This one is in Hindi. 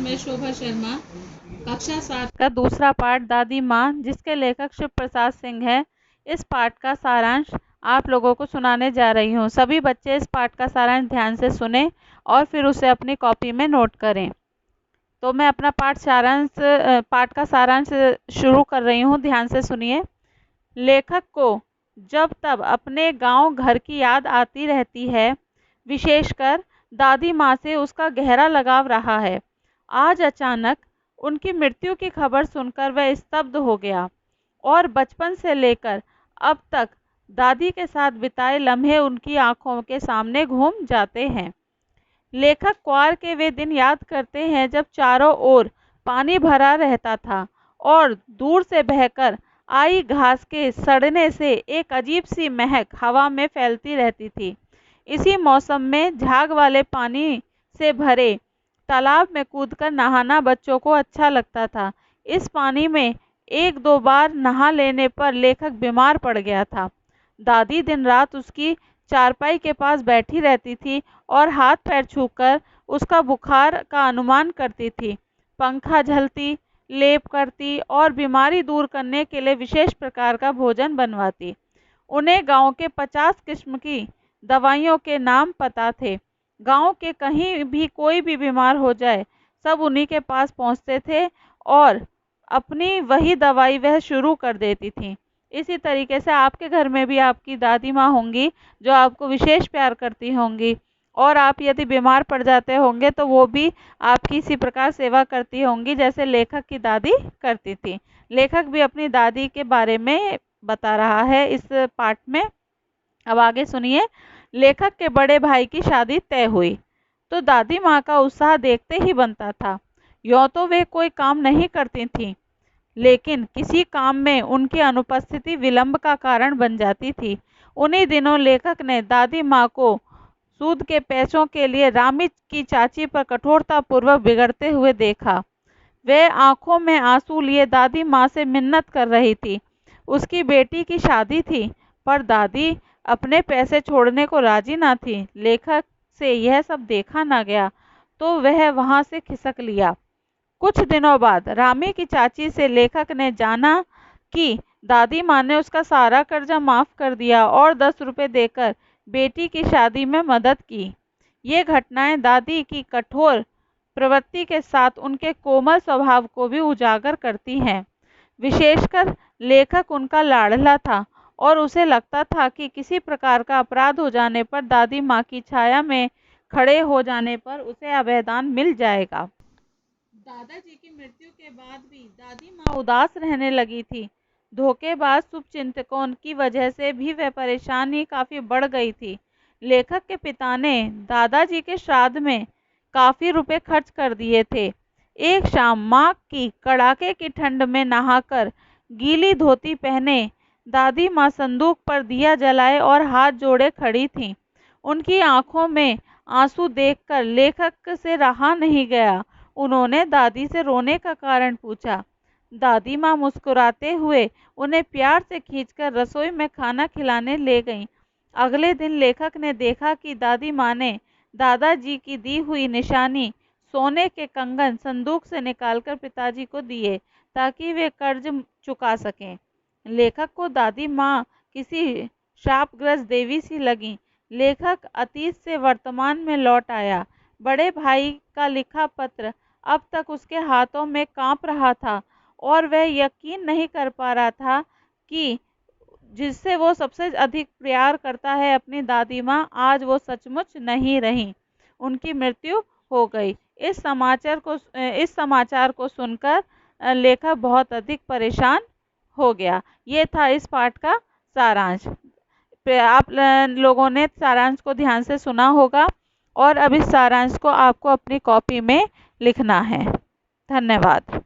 मैं शोभा शर्मा कक्षा 7 का दूसरा पाठ दादी माँ, जिसके लेखक शिव प्रसाद सिंह है, इस पाठ का सारांश आप लोगों को सुनाने जा रही हूँ। सभी बच्चे इस पाठ का सारांश ध्यान से सुने और फिर उसे अपनी कॉपी में नोट करें। तो मैं अपना पाठ का सारांश शुरू कर रही हूँ, ध्यान से सुनिए। लेखक को जब तब अपने गांव घर की याद आती रहती है, विशेषकर दादी माँ से उसका गहरा लगाव रहा है। आज अचानक उनकी मृत्यु की खबर सुनकर वह स्तब्ध हो गया और बचपन से लेकर अब तक दादी के साथ बिताए लम्हे उनकी आंखों के सामने घूम जाते हैं। लेखक क्वार के वे दिन याद करते हैं जब चारों ओर पानी भरा रहता था और दूर से बहकर आई घास के सड़ने से एक अजीब सी महक हवा में फैलती रहती थी। इसी मौसम में झाग वाले पानी से भरे तालाब में कूदकर नहाना बच्चों को अच्छा लगता था। इस पानी में एक दो बार नहा लेने पर लेखक बीमार पड़ गया था। दादी दिन रात उसकी चारपाई के पास बैठी रहती थी और हाथ पैर छूकर उसका बुखार का अनुमान करती थी। पंखा झलती, लेप करती और बीमारी दूर करने के लिए विशेष प्रकार का भोजन बनवाती। उन्हें गांव के 50 किस्म की दवाइयों के नाम पता थे। गांव के कहीं भी कोई भी बीमार हो जाए, सब उन्हीं के पास पहुंचते थे और अपनी वही दवाई वह शुरू कर देती थी। इसी तरीके से आपके घर में भी आपकी दादी माँ होंगी जो आपको विशेष प्यार करती होंगी, और आप यदि बीमार पड़ जाते होंगे तो वो भी आपकी इसी प्रकार सेवा करती होंगी जैसे लेखक की दादी करती थी। लेखक भी अपनी दादी के बारे में बता रहा है इस पाठ में। अब आगे सुनिए। लेखक के बड़े भाई की शादी तय हुई तो दादी माँ का उत्साह देखते ही बनता था। यों तो वे कोई काम नहीं करती थीं, लेकिन किसी काम में उनकी अनुपस्थिति विलंब का कारण बन जाती थी। उन्हीं दिनों लेखक ने दादी माँ को सूद के पैसों के लिए रामी की चाची पर कठोरतापूर्वक बिगड़ते हुए देखा। वह आंखों में आंसू लिए दादी माँ से मिन्नत कर रही थी। उसकी बेटी की शादी थी, पर दादी अपने पैसे छोड़ने को राजी ना थी। लेखक से यह सब देखा ना गया तो वह वहां से खिसक लिया। कुछ दिनों बाद रामी की चाची से लेखक ने जाना कि दादी माँ ने उसका सारा कर्जा माफ कर दिया और 10 रुपए देकर बेटी की शादी में मदद की। ये घटनाएं दादी की कठोर प्रवृत्ति के साथ उनके कोमल स्वभाव को भी उजागर करती हैं। विशेषकर लेखक उनका लाडला था और उसे लगता था कि किसी प्रकार का अपराध हो जाने पर दादी माँ की छाया में खड़े हो जाने पर उसे अभयदान मिल जाएगा। दादाजी की मृत्यु के बाद भी दादी माँ उदास रहने लगी थी। धोखेबाज शुभचिंतकों की वजह से भी वह परेशानी काफ़ी बढ़ गई थी। लेखक के पिता ने दादाजी के श्राद्ध में काफ़ी रुपए खर्च कर दिए थे। एक शाम माँ की कड़ाके की ठंड में नहाकर गीली धोती पहने दादी माँ संदूक पर दिया जलाए और हाथ जोड़े खड़ी थीं। उनकी आंखों में आंसू देखकर लेखक से रहा नहीं गया। उन्होंने दादी से रोने का कारण पूछा। दादी माँ मुस्कुराते हुए उन्हें प्यार से खींचकर रसोई में खाना खिलाने ले गईं। अगले दिन लेखक ने देखा कि दादी माँ ने दादाजी की दी हुई निशानी सोने के कंगन संदूक से निकालकर पिताजी को दिए ताकि वे कर्ज चुका सकें। लेखक को दादी माँ किसी शापग्रस्त देवी सी लगी। लेखक अतीत से वर्तमान में लौट आया। बड़े भाई का लिखा पत्र अब तक उसके हाथों में कांप रहा था और वह यकीन नहीं कर पा रहा था कि जिससे वो सबसे अधिक प्यार करता है, अपनी दादी माँ, आज वो सचमुच नहीं रही। उनकी मृत्यु हो गई। इस समाचार को सुनकर लेखक बहुत अधिक परेशान हो गया। ये था इस पाठ का सारांश। आप लोगों ने सारांश को ध्यान से सुना होगा और अब इस सारांश को आपको अपनी कॉपी में लिखना है। धन्यवाद।